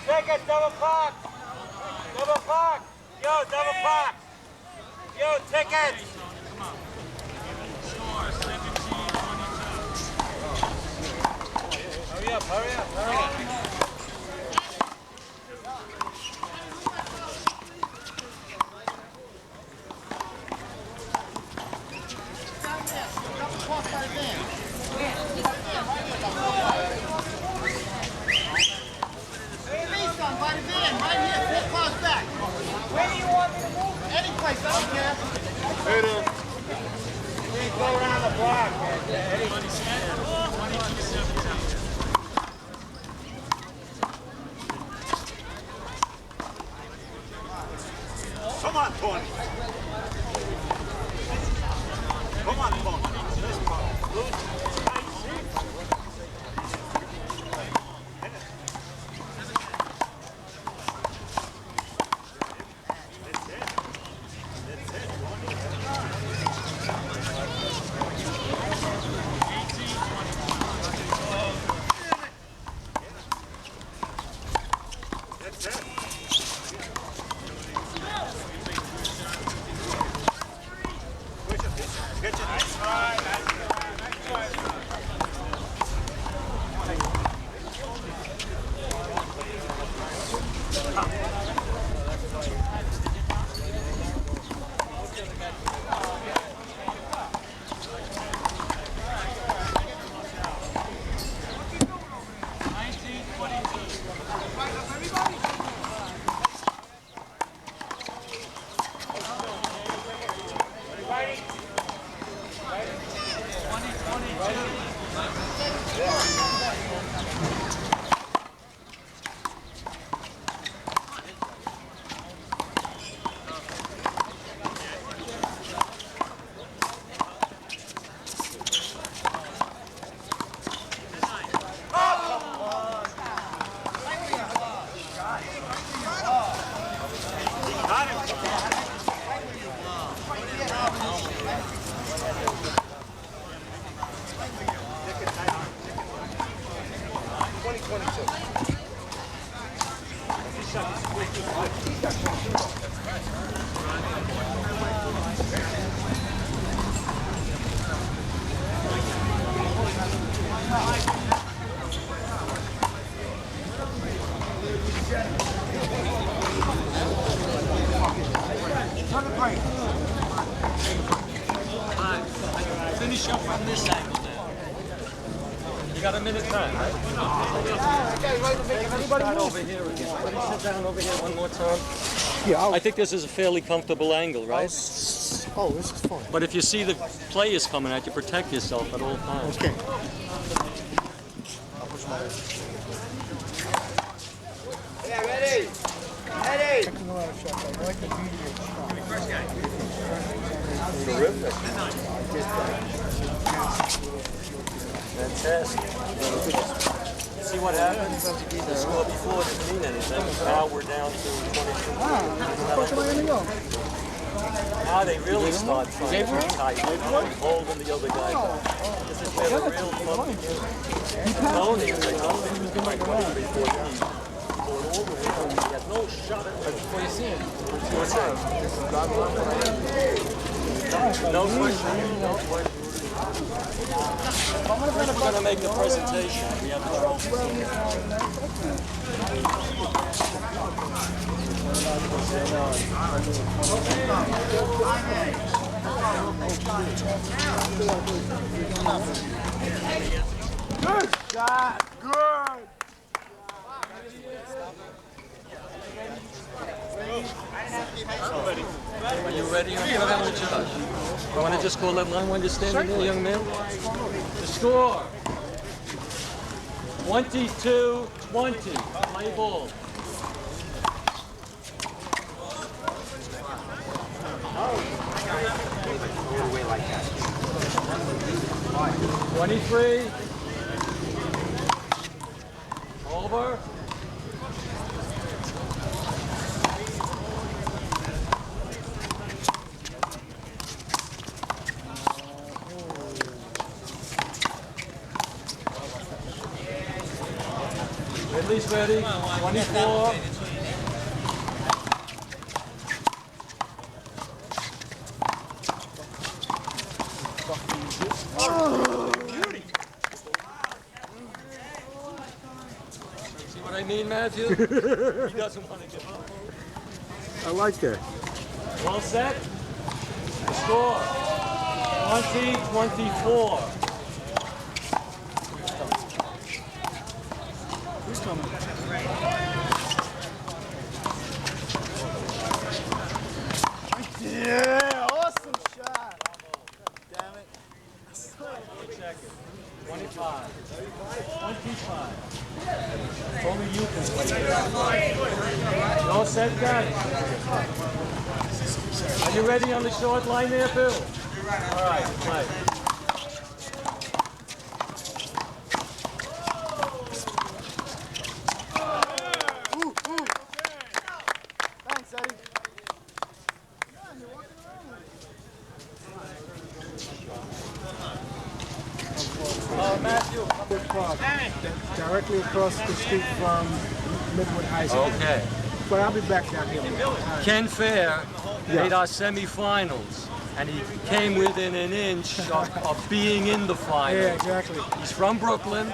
Tickets, double park! Double park! Yo, double park! Yo, tickets! Hurry up, hurry up, hurry up! Where do you want me to move? Any place, I don't care. Here it is. We go around the block, man. Come on, Tony. Come on, Tony. This part. Finish up from this angle now. You got a minute time, right? Start over here again. Sit down over here one more time. Yeah, I think this is a fairly comfortable angle, right? Oh, this is fine. But if you see the players coming at you, protect yourself at all times. Okay. Yeah, ready? Ready? Taking a lot of shots. I like the video shot. First guy. Terrific. Fantastic. See what happens? The score before didn't mean anything. Now we're down to 22. Where am I going to go? Now they really start trying to be tight. Holding the other guy back. This is where the real fun begins. Tony was like 23, 14. Going all the way home. He had no shot at it. What do you see? What's that? No question. No question. We're going to make the presentation. We have the trophy. Good shot. Good. Are you ready? I want to just call that line while you're standing there, young man. The score, 22-20. Play ball. Away like that. 23. Over. Ridley's ready. 24. See what I mean, Matthew? He doesn't want to give up. I like that. All set? The score. 20-24. Who's coming? Yeah, awesome shot. Damn it. 25. 25. Only you can play it. You all set, guys? Are you ready on the short line there, Bill? All right, play. Thanks, Eddie. Matthew. Directly across the street from Midwood High School. Okay. But I'll be back down here. Ken Fair made our semifinals, and he came within an inch of being in the final. Yeah, exactly. He's from Brooklyn,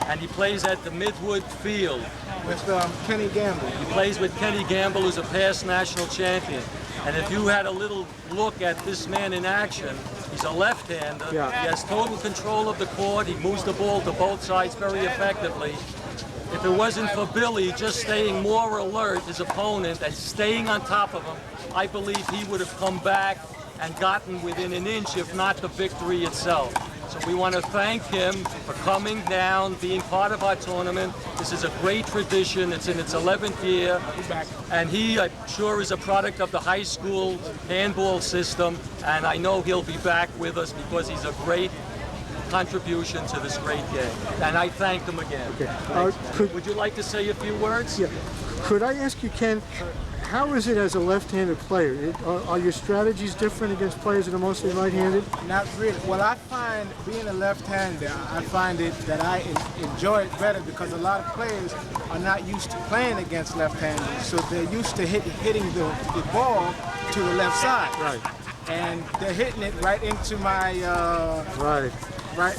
and he plays at the Midwood Field. With Kenny Gamble. He plays with Kenny Gamble, who's a past national champion. And if you had a little look at this man in action, he's a left-hander. Yeah. He has total control of the court. He moves the ball to both sides very effectively. If it wasn't for Billy just staying more alert, his opponent, and staying on top of him, I believe he would have come back and gotten within an inch, if not the victory itself. So we want to thank him for coming down, being part of our tournament. This is a great tradition. It's in its 11th year. And he, I'm sure, is a product of the high school handball system. And I know he'll be back with us because he's a great contribution to this great game. And I thank him again. Okay. Would you like to say a few words? Yeah. Could I ask you, Ken, how is it as a left-handed player? Are your strategies different against players that are mostly right-handed? Not really. Well, I find being a left-hander, I find it that I enjoy it better because a lot of players are not used to playing against left-handers, so they're used to hitting the ball to the left side. Right. And they're hitting it right into my right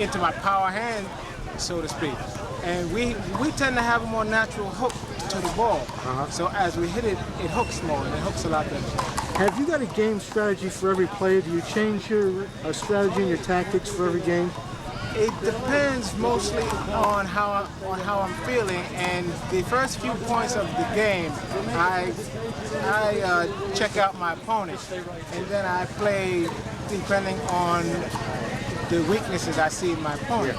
into my power hand, so to speak. And we tend to have a more natural hook to the ball. So as we hit it, it hooks more, and it hooks a lot better. Have you got a game strategy for every player? Do you change your strategy and your tactics for every game? It depends mostly on how I'm feeling, and the first few points of the game, I check out my opponent, and then I play depending on the weaknesses I see in my opponent.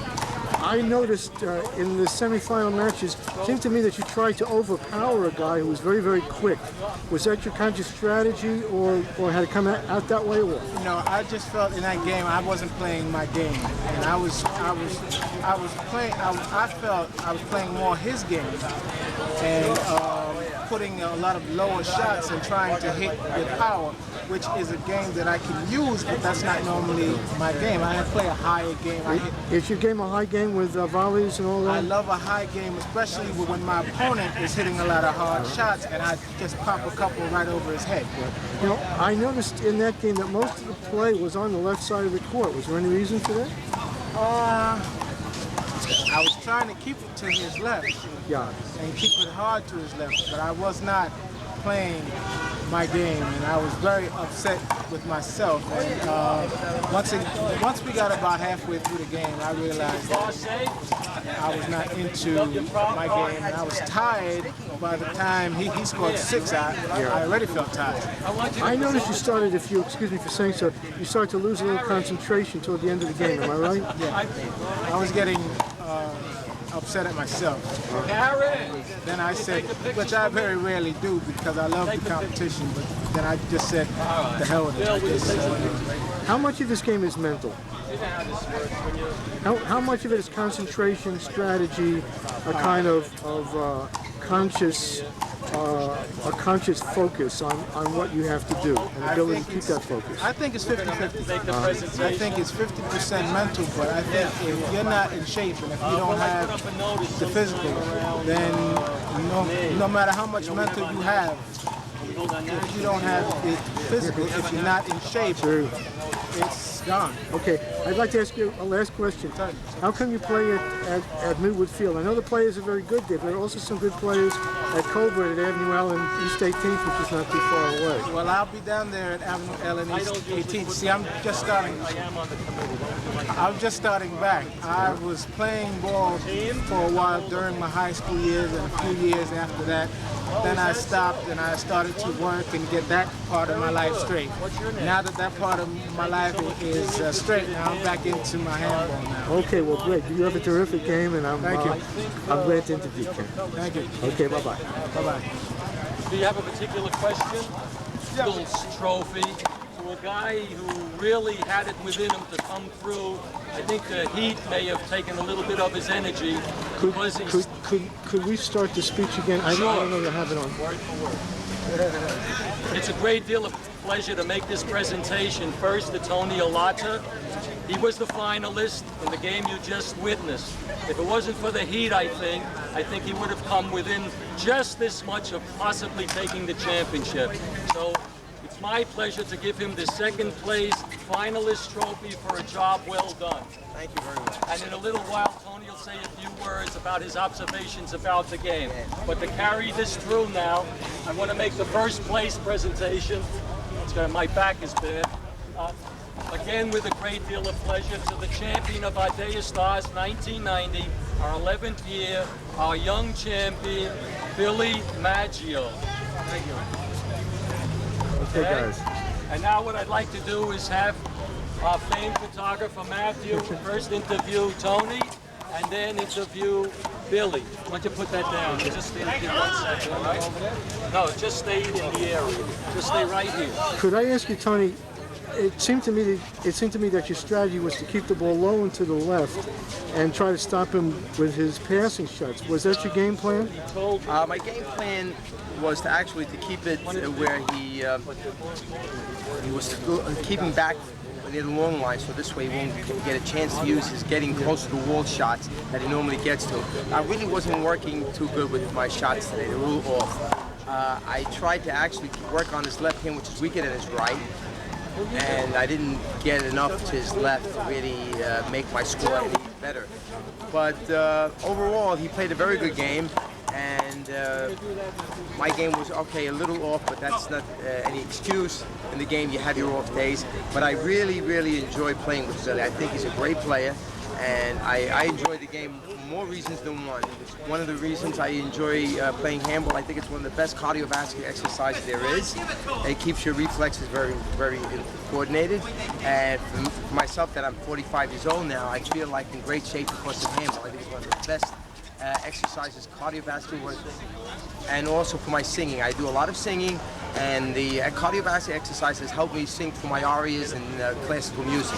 I noticed in the semifinal matches, it seemed to me that you tried to overpower a guy who was very, very quick. Was that your kind of strategy, or had it come out that way? Or? No, I just felt in that game I wasn't playing my game, and I felt I was playing more his game, and putting a lot of lower shots and trying to hit with power, which is a game that I can use, but that's not normally my game. I play a higher game. Is your game a high game with volleys and all that? I love a high game, especially when my opponent is hitting a lot of hard shots, and I just pop a couple right over his head. You know, I noticed in that game that most of the play was on the left side of the court. Was there any reason for that? I was trying to keep it to his left. Yeah. And keep it hard to his left, but I was not playing my game, and I was very upset with myself. And once we got about halfway through the game, I realized that I was not into my game, and I was tired. By the time he scored 6, I already felt tired. I noticed you started, if you excuse me for saying so, you started to lose a little concentration toward the end of the game. Am I right? Yeah. I was getting upset at myself. Then I said, which I very rarely do because I love the competition, but then I just said, the hell with it. How much of this game is mental? How much of it is concentration, strategy, a kind of conscious focus on what you have to do, and ability to keep that focus? I think it's 50-50. I think it's 50% mental, but I think if you're not in shape and if you don't have the physical, then no matter how much mental you have, if you don't have it physical, if you're not in shape, it's gone. Okay, I'd like to ask you a last question. How come you play at Midwood Field? I know the players are very good there, but there are also some good players at Colbert at Avenue L and East 18th, which is not too far away. Well, I'll be down there at Avenue L and East 18th. See, I'm just starting back. I was playing ball for a while during my high school years and a few years after that. Then I stopped and I started to work and get that part of my life straight. Now that part of my life is straight, now I'm back into my handball now. Okay, well, great. You have a terrific game, and I'm glad to interview you. Thank you. Okay, bye-bye. Bye-bye. Do you have a particular question? Bill's trophy to a guy who really had it within him to come through. I think the heat may have taken a little bit of his energy. Could we start the speech again? I don't know you have it on. Word for word. It's a great deal of pleasure to make this presentation. First to Tony Olata. He was the finalist in the game you just witnessed. If it wasn't for the heat, I think he would have come within just this much of possibly taking the championship. So it's my pleasure to give him the second place finalist trophy for a job well done. Thank you very much. And in a little while, Tony will say a few words about his observations about the game. But to carry this through now, I want to make the first place presentation. My back is bad. Again, with a great deal of pleasure, to the champion of our Day of Stars 1990, our 11th year, our young champion, Billy Maggio. Thank you. Okay, guys. And now what I'd like to do is have our famed photographer Matthew first interview Tony, and then interview Billy. Why don't you put that down? Just stay here 1 second, all right? No, just stay in the area. Just stay right here. Could I ask you, Tony? It seemed to me that your strategy was to keep the ball low and to the left, and try to stop him with his passing shots. Was that your game plan? My game plan was to actually keep it where he was keeping back near the long line, so this way he won't get a chance to use his getting close to the wall shots that he normally gets to. I really wasn't working too good with my shots today. They were a little off. I tried to actually work on his left hand, which is weaker than his right, and I didn't get enough to his left to really make my score any better. But overall, he played a very good game, and my game was okay, a little off, but that's not any excuse. In the game, you have your off days. But I really, really enjoy playing with Billy. I think he's a great player, and I enjoy the game for more reasons than one. One of the reasons I enjoy playing handball, I think it's one of the best cardiovascular exercises there is. It keeps your reflexes very, very coordinated. And for myself, that I'm 45 years old now, I feel like in great shape because of handball. I think it's one of the best exercises, cardiovascular work, and also for my singing. I do a lot of singing, and the cardiovascular exercises help me sing for my arias and classical music.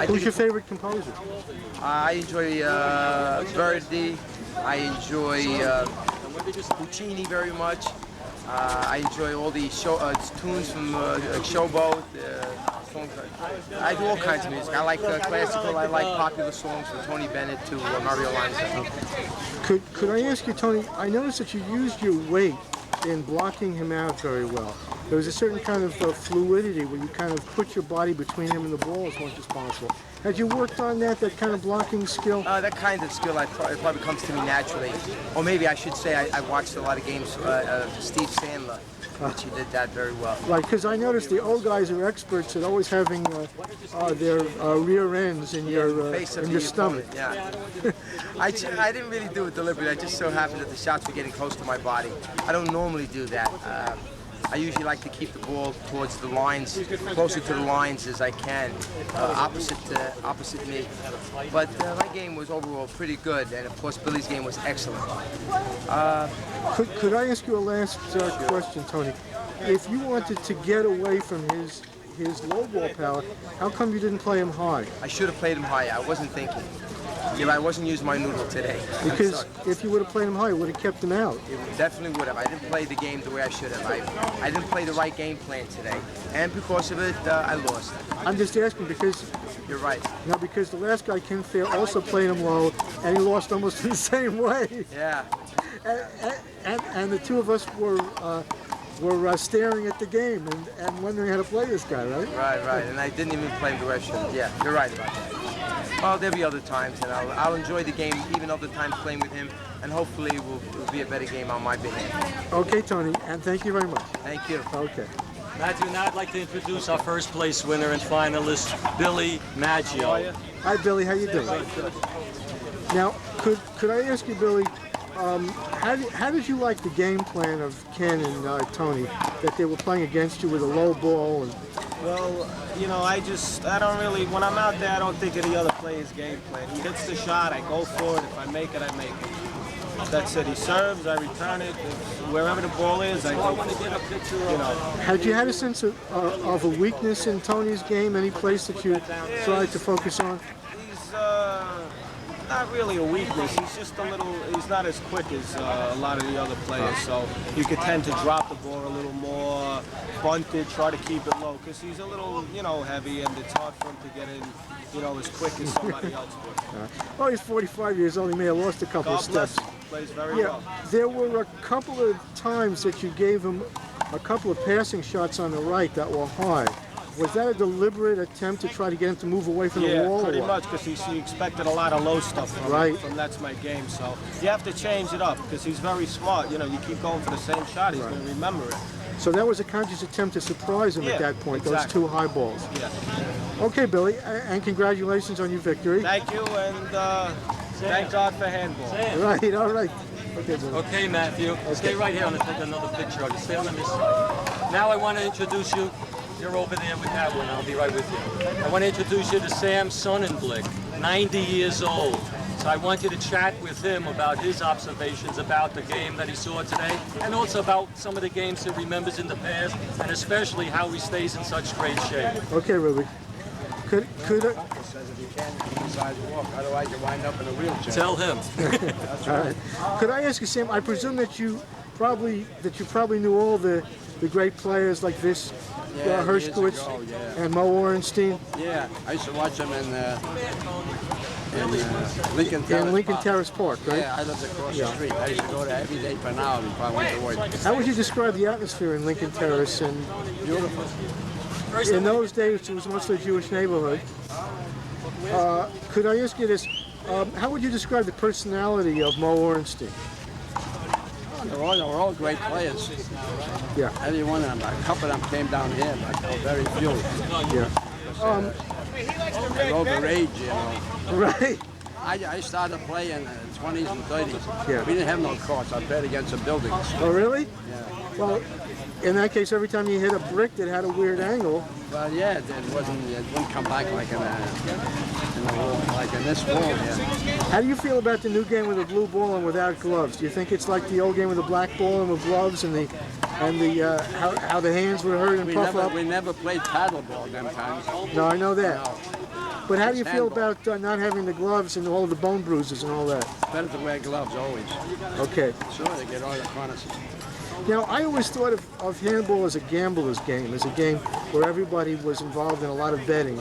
Who's your favorite composer? I enjoy Verdi. I enjoy Puccini very much. I enjoy all the tunes from Showboat. I do all kinds of music. I like classical, I like popular songs from Tony Bennett to Mario Lanza. Could I ask you, Tony, I noticed that you used your weight in blocking him out very well. There was a certain kind of fluidity where you kind of put your body between him and the ball as much as possible. Had you worked on that kind of blocking skill? That kind of skill it probably comes to me naturally. Or maybe I should say I watched a lot of games of Steve Sandler, which he did that very well. Right, because I noticed the old guys are experts at always having their rear ends in your stomach. Yeah. I didn't really do it deliberately. I just so happened that the shots were getting close to my body. I don't normally do that. I usually like to keep the ball towards the lines, closer to the lines as I can, opposite me. But my game was overall pretty good, and of course Billy's game was excellent. Could I ask you a last question, Tony? If you wanted to get away from his his low ball power, how come you didn't play him high? I should have played him high. I wasn't thinking. Yeah, I wasn't using my noodle today. Because if you would have played him high, it would have kept him out. It definitely would have. I didn't play the game the way I should have. I didn't play the right game plan today. And because of it, I lost. I'm just asking because... You're right. No, because the last guy, Ken Fair, also played him low, and he lost almost in the same way. Yeah. And the two of us were staring at the game and wondering how to play this guy, right? Right. And I didn't even play him the way I should have. Yeah, you're right about that. Well, there'll be other times, and I'll enjoy the game even other times playing with him, and hopefully it will be a better game on my behalf. Okay, Tony, and thank you very much. Thank you. Okay. Matthew, now I'd like to introduce our first place winner and finalist, Billy Maggio. Hi, Billy. How you doing? Now, could I ask you, Billy, how did you like the game plan of Ken and Tony, that they were playing against you with a low ball? And... Well, you know, I don't really, when I'm out there, I don't think of the other player's game plan. He hits the shot, I go for it. If I make it, I make it. That's it. He serves, I return it. Wherever the ball is, I go for it. You know. Had you had a sense of a weakness in Tony's game? Any place that you tried to focus on? He's not really a weakness. He's just he's not as quick as a lot of the other players. So you could tend to drop the ball a little more, bunt it, try to keep it low, because he's a little, heavy, and it's hard for him to get in, as quick as somebody else would. Well, he's 45 years old. He may have lost a couple of steps. Plays very well. There were a couple of times that you gave him a couple of passing shots on the right that were high. Was that a deliberate attempt to try to get him to move away from the wall? Yeah, pretty much, because he expected a lot of low stuff from That's My Game. So you have to change it up, because he's very smart. You keep going for the same shot, he's going to remember it. So that was a conscious attempt to surprise him at that point, exactly. Those two high balls. Yeah. Okay, Billy, and congratulations on your victory. Thank you, and thank God for handball. Right, all right. Okay, Billy. Okay, Matthew. Stay right here. I'm going to take another picture of you. Stay on this side. Now I want to introduce you. You're over there with that one. I'll be right with you. I want to introduce you to Sam Sonnenblick, 90 years old. So I want you to chat with him about his observations about the game that he saw today, and also about some of the games he remembers in the past, and especially how he stays in such great shape. Okay, Ruby. Could says if you can't decide to walk, otherwise you wind up in a wheelchair. Tell him. All right. Could I ask you, Sam? I presume that you probably knew all the great players like this, Hershkowitz and Mo Orenstein. Yeah, I used to watch them in Lincoln Terrace. In Lincoln Terrace Park, right? Yeah, I lived across the street. I used to go there every day for an hour before I went to work. How would you describe the atmosphere in Lincoln Terrace? And Beautiful. in those days, it was mostly a Jewish neighborhood. Could I ask you this? How would you describe the personality of Mo Orenstein? They were all great players. Yeah. Every one of them. A couple of them came down here, but very few. Yeah. They rode the rage, Right. I started playing in the 20s and 30s. Yeah. We didn't have no courts. I played against the buildings. Oh, really? Yeah. Well, in that case, every time you hit a brick that had a weird angle. Well, yeah, it wouldn't come back like in this wall. Yeah. How do you feel about the new game with a blue ball and without gloves? Do you think it's like the old game with a black ball and with gloves and how the hands were hurt and puff up? We never played paddleball them times. No, I know that. No. But how do you feel handball. about not having the gloves and all of the bone bruises and all that? Better to wear gloves always. Okay. Sure, they get all the corners. Now, I always thought of handball as a gambler's game, as a game where everybody was involved in a lot of betting.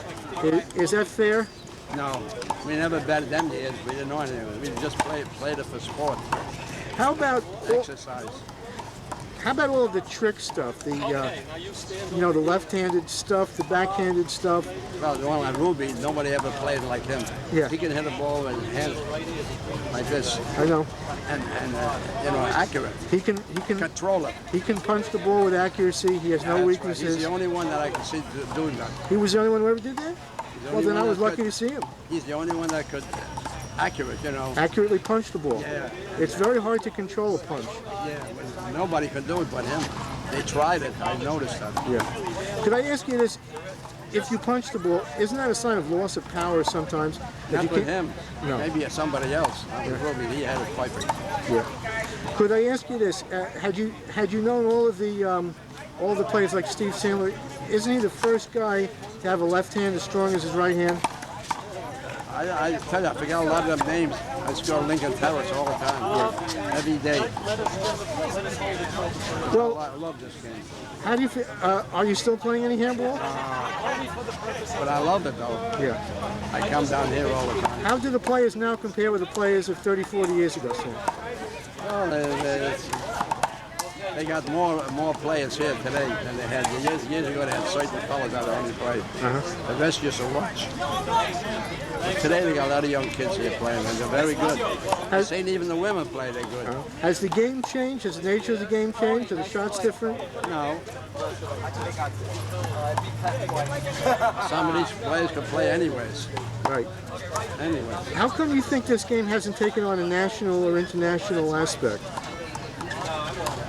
Is that fair? No, we never betted them years. We didn't know anything. We just played it for sport, How about exercise. How about all of the trick stuff? The the left-handed stuff, the backhanded stuff. Well, the one like Ruby, nobody ever played like him. Yeah. He can hit a ball with his hands like this, I know. and accurate. He can Control it. he can punch the ball with accuracy. He has no That's right. weaknesses. He's the only one that I can see doing that. He was the only one who ever did that? He's the Well, only then I one was that lucky could- to see him. He's the only one that could accurate, Accurately punch the ball. Yeah. It's very hard to control a punch. Yeah, but nobody could do it but him. They tried it. I noticed that. Yeah. Could I ask you this? If you punch the ball, isn't that a sign of loss of power sometimes? That Not you with can't- him. No. Maybe somebody else. Not with Ruby. He had it perfect. Yeah. Could I ask you this? Had you known all of the all the players like Steve Sandler, isn't he the first guy to have a left hand as strong as his right hand? I tell you, I forget a lot of them names. I score Lincoln Terrace all the time, every day. Well, I love this game. how do you feel? Are you still playing any handball? But I love it, though. Yeah. I come down here all the time. How do the players now compare with the players of 30, 40 years ago, Sam? Well, they got more players here today than they had years ago. They had certain fellas that only played. The rest just a watch. But today they got a lot of young kids here playing, and they're very good. I seen even the women play. They're good. Has the game changed? Has the nature of the game changed? Are the shots different? No. Some of these players could play anyways. Right. Anyway. How come you think this game hasn't taken on a national or international aspect?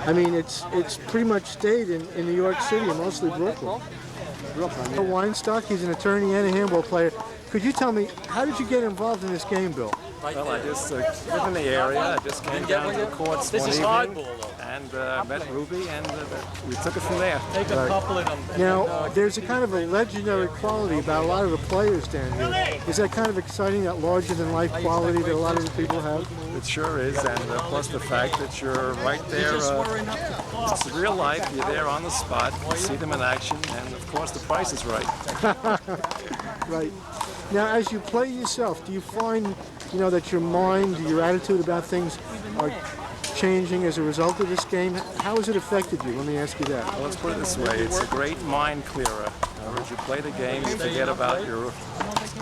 I mean, it's pretty much stayed in New York City and mostly Brooklyn. Brooklyn. Bill Weinstock, he's an attorney and a handball player. Could you tell me, how did you get involved in this game, Bill? Well, I just live in the area. I just came down to the courts one evening and met Ruby, and we took it from there. Take a couple of them. Now, there's a kind of a legendary quality about a lot of the players down here. Is that kind of exciting, that larger-than-life quality that a lot of the people have? It sure is, and plus the fact that you're right there. It's real life. You're there on the spot. You see them in action, and of course the price is right. Right. Now, as you play yourself, do you find, that your mind, your attitude about things are changing as a result of this game? How has it affected you? Let me ask you that. Well, let's put it this way. It's a great mind clearer. In other words, you play the game, you forget about your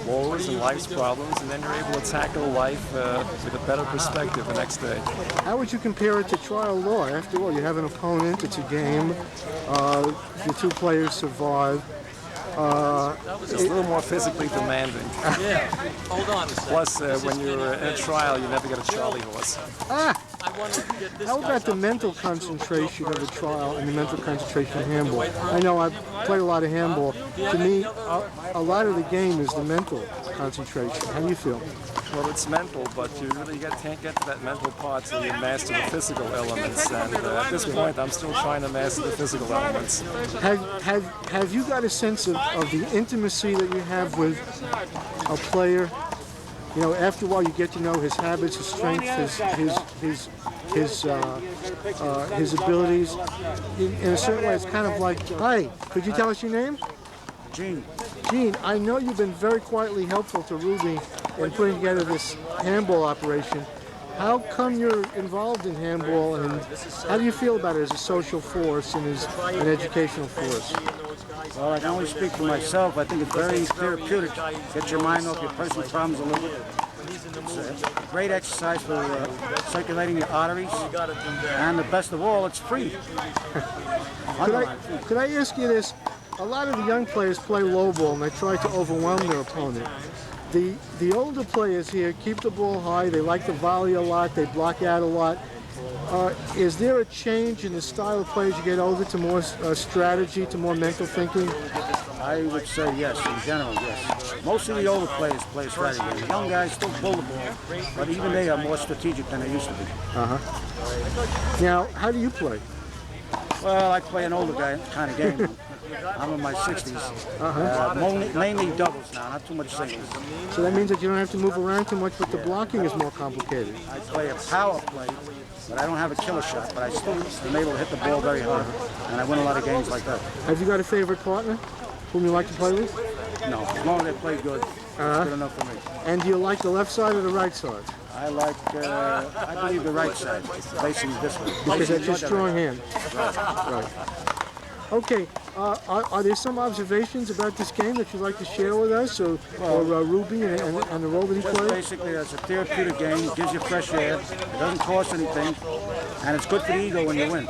woes and life's problems, and then you're able to tackle life with a better perspective the next day. How would you compare it to trial law? After all, you have an opponent, it's a game, the two players survive. It's a little more physically demanding. Yeah. Hold on a second. Plus, when you're in a trial, you never get a Charlie horse. I wanted to get this How guy about the mental concentration of the trial and the mental concentration of handball? I know I've played a lot of handball. To me, a lot of the game is the mental concentration. How do you feel? Well, it's mental, but you really can't get to that mental part till you master the physical elements. And at this point, I'm still trying to master the physical elements. Have you got a sense of the intimacy that you have with a player? After a while, you get to know his habits, his strengths, his abilities. In a certain way, it's kind of like, hi, could you tell us your name? Gene. Gene, I know you've been very quietly helpful to Ruby in putting together this handball operation. How come you're involved in handball, and how do you feel about it as a social force and as an educational force? Well, I can only speak for myself. I think it's very therapeutic. Get your mind off your personal problems a little bit. It's a great exercise for circulating your arteries. And the best of all, it's free. Could I ask you this? A lot of the young players play low ball and they try to overwhelm their opponent. The older players here keep the ball high, they like to volley a lot, they block out a lot. Is there a change in the style of players you get older to more strategy, to more mental thinking? I would say yes, in general, yes. Most of the older players play strategy. The young guys still pull the ball, but even they are more strategic than they used to be. Now, how do you play? Well, I play an older guy kind of game. I'm in my 60s. Mainly doubles now, not too much singles. So that means that you don't have to move around too much, but the blocking is more complicated. I play a power play, but I don't have a killer shot, but I still am able to hit the ball very hard, and I win a lot of games like that. Have you got a favorite partner whom you like to play with? No, as long as they play good, it's good enough for me. And do you like the left side or the right side? I like, I believe the right side, facing this way. Because that's your strong hand. Right. Okay, are there some observations about this game that you'd like to share with us, or Ruby and the role that he Just plays? basically, it's a therapeutic game. It gives you fresh air. It doesn't cost anything, and it's good for the ego when you win.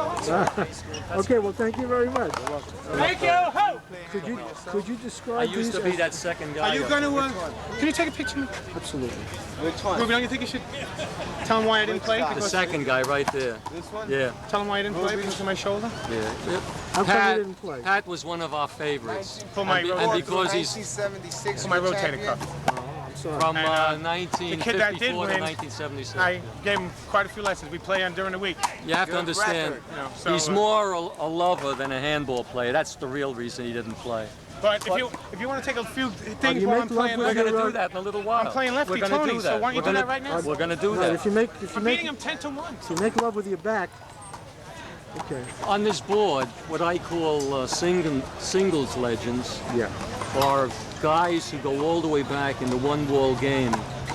Okay, well, thank you very much. Thank you. Could you describe I used these to be as- that second guy. Are you going to, can you take a picture of me? Absolutely. Ruby, don't you think you should tell him why I didn't play? The Because, second guy right there. This one? Yeah. tell him why I didn't play because of my shoulder? How come you didn't play? Pat was one of our favorites. For my And because he's H17 For my rotator champion. cuff. saw. from And, the kid that did 1954 to win, 1976. I gave him quite a few lessons. We play on during the week. You have to understand, So, he's more a lover than a handball player. That's the real reason he didn't play. But if you want to take a few things you while make I'm love playing, with We're going to your, do that in a little while. I'm playing lefty We're gonna Tony, do so that. why don't you We're do gonna- that right now? We're going to do Right, that. if you make I'm beating him 10-1. if you make love with your back, okay. On this board, what I call singles legends Yeah. are guys who go all the way back in the one-ball game.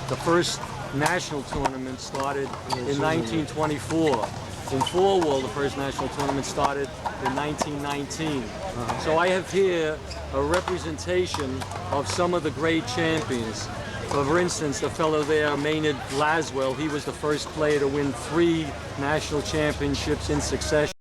The first national tournament started in 1924. In four-wall, the first national tournament started in 1919. So I have here a representation of some of the great champions. For instance, the fellow there, Maynard Laswell, he was the first player to win 3 national championships in succession.